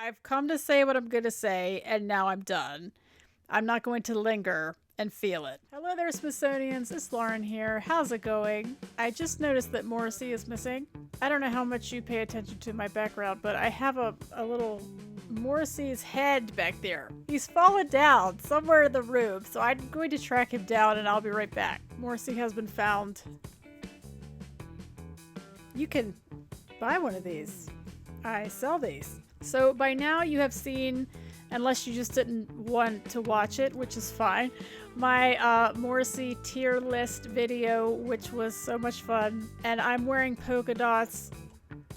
I've come to say what I'm going to say, and now I'm done. I'm not going to linger and feel it. Hello there, Smithsonians. It's Lauren here. How's it going? I just noticed that Morrissey is missing. I don't know how much you pay attention to my background, but I have a little Morrissey's head back there. He's fallen down somewhere in the room, so I'm going to track him down and I'll be right back. Morrissey has been found. You can buy one of these. I sell these. So by now you have seen, unless you just didn't want to watch it, which is fine, my Morrissey tier list video, which was so much fun. And I'm wearing polka dots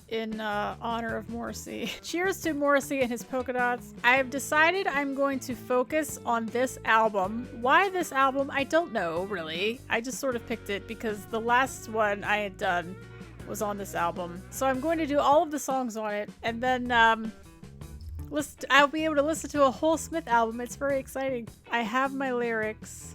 in honor of Morrissey. Cheers to Morrissey and his polka dots. I have decided I'm going to focus on this album. Why this album? I don't know, really. I just sort of picked it because the last one I had done was on this album. So I'm going to do all of the songs on it, and then I'll be able to listen to a whole Smith album. It's very exciting. I have my lyrics.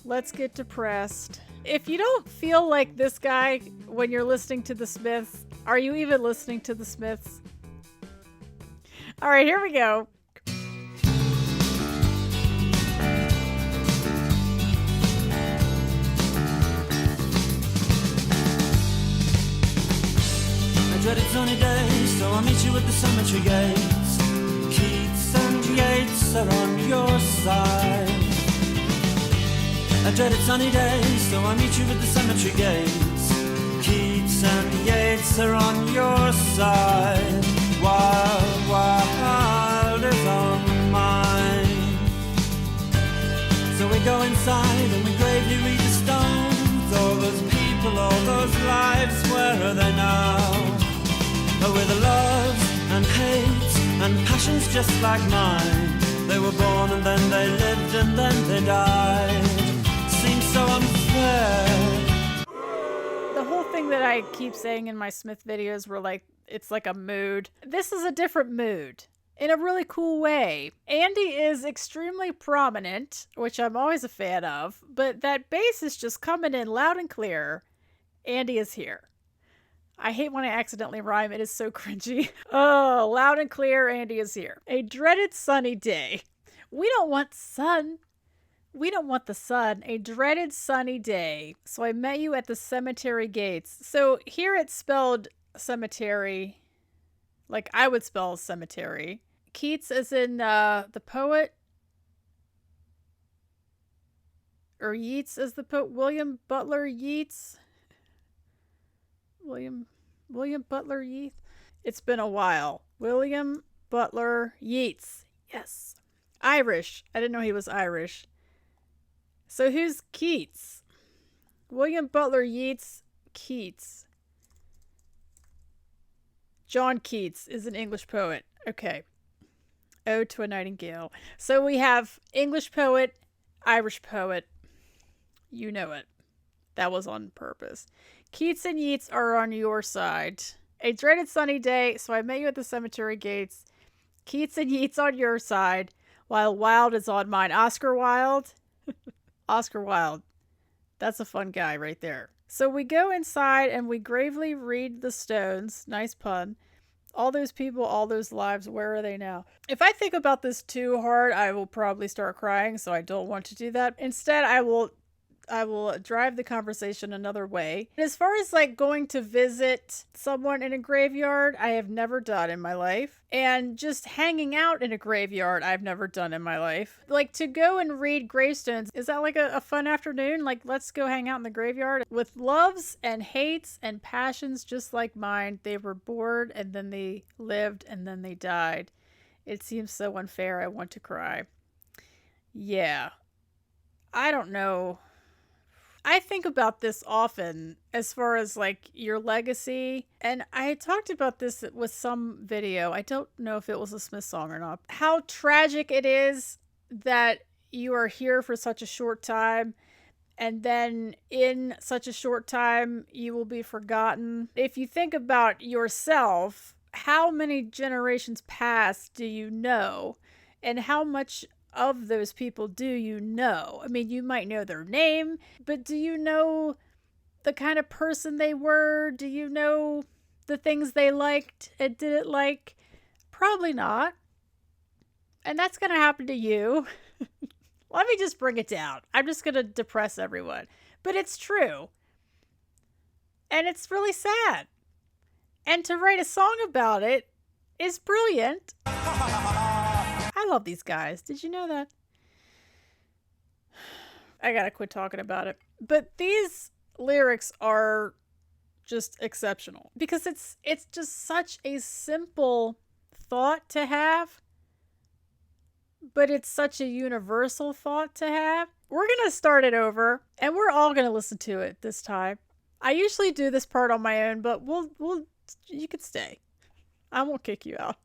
Let's get depressed. If you don't feel like this guy when you're listening to the Smiths, are you even listening to the Smiths? All right, here we go. Dreaded sunny days, so I'll meet you at the cemetery gates. Keats and Yeats are on your side. I dreaded sunny days, so I'll meet you at the cemetery gates. Keats and Yeats are on your side. Wild, wild is on mine. So we go inside and we gravely read the stones. All those people, all those lives, where are they now? With love and hate and passions just like mine. They were born and then they lived and then they died. Seems so unfair. The whole thing that I keep saying in my Smith videos were like, it's like a mood. This is a different mood in a really cool way. Andy is extremely prominent, which I'm always a fan of, but that bass is just coming in loud and clear. Andy is here. I hate when I accidentally rhyme. It is so cringy. Oh, loud and clear, Andy is here. A dreaded sunny day. We don't want sun. We don't want the sun. A dreaded sunny day. So I met you at the cemetery gates. So here it's spelled cemetery, like I would spell cemetery. Keats as in the poet. Or Yeats as the poet. William Butler Yeats. William Butler Yeats. It's been a while. William Butler Yeats. Yes. Irish. I didn't know he was Irish. So who's Keats? William Butler Yeats. Keats. John Keats is an English poet. Okay. Ode to a Nightingale. So we have English poet, Irish poet. You know it. That was on purpose. Keats and Yeats are on your side. A dreaded sunny day, so I met you at the cemetery gates. Keats and Yeats on your side, while Wilde is on mine. Oscar Wilde? Oscar Wilde. That's a fun guy right there. So we go inside and we gravely read the stones. Nice pun. All those people, all those lives, where are they now? If I think about this too hard, I will probably start crying, so I don't want to do that. Instead, I will drive the conversation another way. As far as like going to visit someone in a graveyard, I have never done in my life. And just hanging out in a graveyard, I've never done in my life. Like to go and read gravestones, is that like a fun afternoon? Like let's go hang out in the graveyard with loves and hates and passions just like mine. They were bored and then they lived and then they died. It seems so unfair. I want to cry. Yeah. I don't know. I think about this often as far as like your legacy. And I talked about this with some video. I don't know if it was a Smith song or not. How tragic it is that you are here for such a short time. And then in such a short time, you will be forgotten. If you think about yourself, how many generations past do you know? And how much of those people do you know? I mean, you might know their name, but do you know the kind of person they were? Do you know the things they liked and didn't like? Probably not. And that's going to happen to you. Let me just bring it down. I'm just going to depress everyone. But it's true. And it's really sad. And to write a song about it is brilliant. I love these guys. Did you know that? I gotta quit talking about it. But these lyrics are just exceptional. Because it's just such a simple thought to have. But it's such a universal thought to have. We're gonna start it over. And we're all gonna listen to it this time. I usually do this part on my own, but you could stay. I won't kick you out.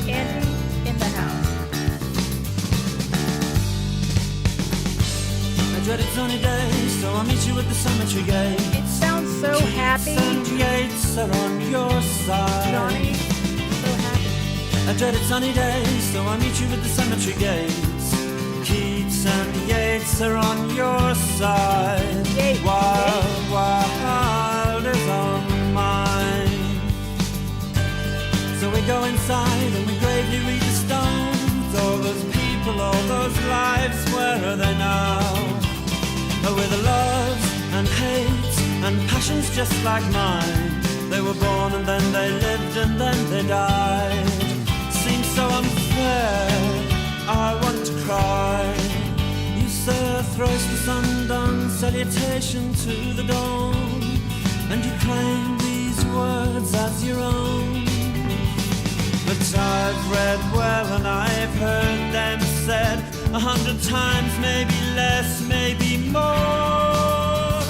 Andy in the house. I dread it's sunny day, so I'll meet you at the cemetery gate. It sounds so happy. And gates are on your side. Johnny, so happy. I dread it's sunny day, so I'll meet you at the cemetery gates. Keats and Yates are on your side. Yates, Wild is on mine. So we go inside and we gravely read the stones. All those people, all those lives, where are they now? Oh, with the loves and hates and passions just like mine. They were born and then they lived and then they died. Seems so unfair, I want to cry. You say a thrice the undone salutation to the dawn, and you claim these words as your own. But I've read well and I've heard them said 100 times, maybe less, maybe more.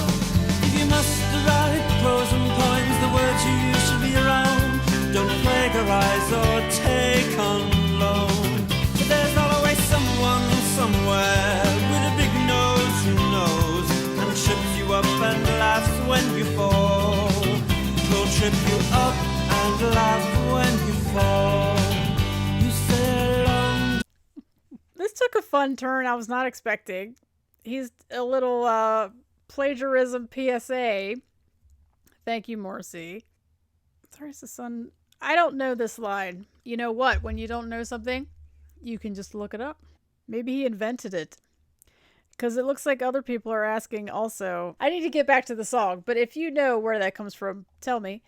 If you must write prose and poems, the words you use should be your own. Don't plagiarize or take on loan. But there's always someone somewhere with a big nose who knows and trips you up and laughs when you fall. He'll trip you up and laugh when you fall. You say long. This took a fun turn I was not expecting. He's a little plagiarism PSA. Thank you, Morrissey. There's the sun. I don't know this line. You know what? When you don't know something, you can just look it up. Maybe he invented it. Because it looks like other people are asking also. I need to get back to the song, but if you know where that comes from, tell me.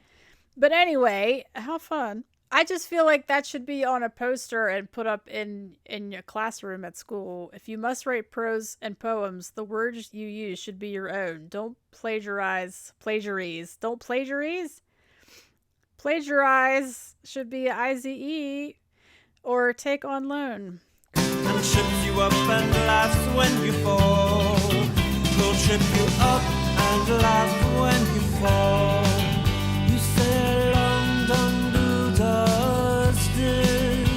But anyway, how fun. I just feel like that should be on a poster and put up in your classroom at school. If you must write prose and poems, the words you use should be your own. Don't plagiarize. Don't plagiarize. Plagiarize should be IZE or take on loan. And trips you up and laughs when you fall. He'll trip you up and laugh when you fall. You say long done do dusted,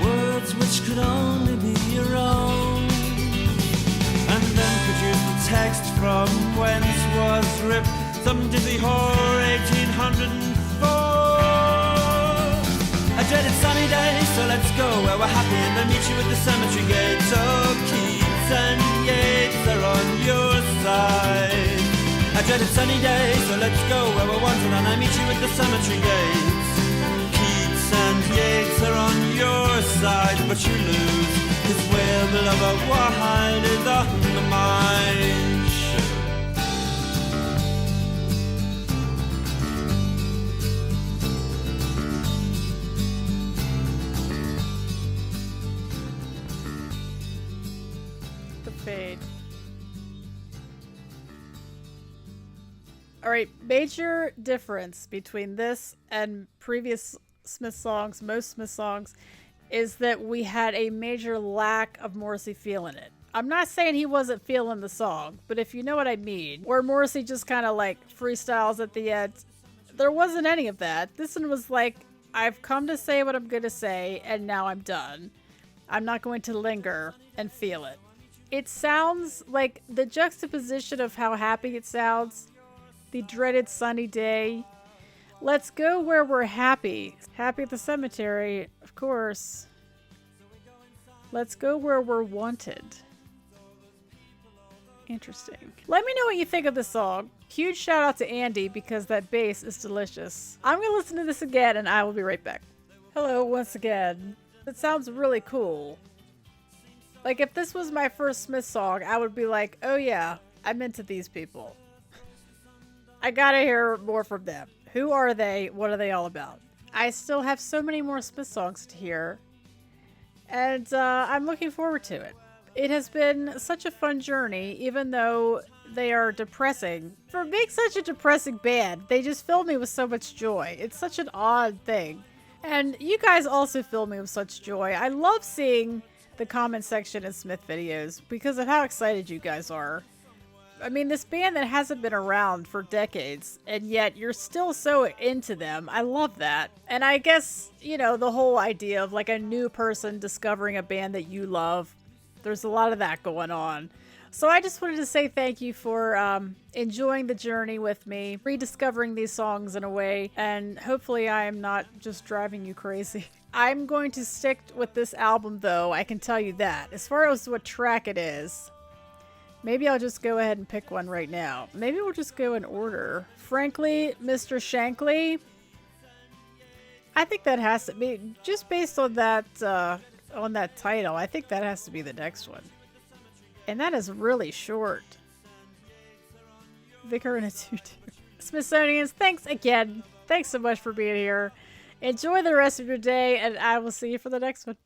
words which could only be your own. And then produce the text from whence was ripped some dizzy whore 1804. I dreaded sunny day, so let's go where we're happy and I'll meet you at the cemetery gate. So Keats and Yates are on your side. I dreaded sunny day, so let's go where we're wanted and I'll meet you at the cemetery gates. Keats and Yates are on your side, but you lose, 'cause where the lover wide is on the mind. Fade. All right, major difference between this and previous Smith songs, most Smith songs, is that we had a major lack of Morrissey feeling it. I'm not saying he wasn't feeling the song, but if you know what I mean, where Morrissey just kind of like freestyles at the end, there wasn't any of that. This one was like, I've come to say what I'm going to say, and now I'm done. I'm not going to linger and feel it. It sounds like the juxtaposition of how happy it sounds, the dreaded sunny day. Let's go where we're happy. Happy at the cemetery, of course. Let's go where we're wanted. Interesting. Let me know what you think of the song. Huge shout out to Andy because that bass is delicious. I'm gonna listen to this again and I will be right back. Hello once again. That sounds really cool. Like if this was my first Smith song, I would be like, oh yeah, I'm into these people. I gotta hear more from them. Who are they? What are they all about? I still have so many more Smith songs to hear. And I'm looking forward to it. It has been such a fun journey, even though they are depressing. For being such a depressing band, they just fill me with so much joy. It's such an odd thing. And you guys also fill me with such joy. I love seeing the comment section in Smith videos because of how excited you guys are. I mean, this band that hasn't been around for decades, and yet you're still so into them. I love that. And I guess, you know, the whole idea of like a new person discovering a band that you love, there's a lot of that going on. So I just wanted to say thank you for enjoying the journey with me, rediscovering these songs in a way, and hopefully I am not just driving you crazy. I'm going to stick with this album though, I can tell you that. As far as what track it is, maybe I'll just go ahead and pick one right now. Maybe we'll just go in order. Frankly, Mr. Shankly, I think that has to be, just based on that title, I think that has to be the next one. And that is really short. Vicar in a tutu. Smithsonians, thanks again. Thanks so much for being here. Enjoy the rest of your day, and I will see you for the next one.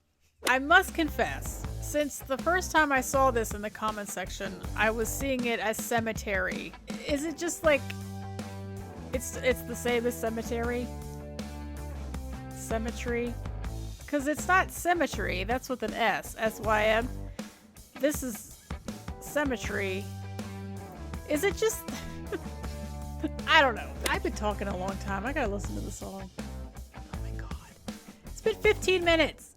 I must confess, since the first time I saw this in the comment section, I was seeing it as Cemetry. Is it just like it's the same as Cemetery? Cemetry? Because it's not Symmetry, that's with an S. S-Y-M. This is Cemetry. Is it just... I don't know. I've been talking a long time. I gotta listen to the song. Oh my god. It's been 15 minutes.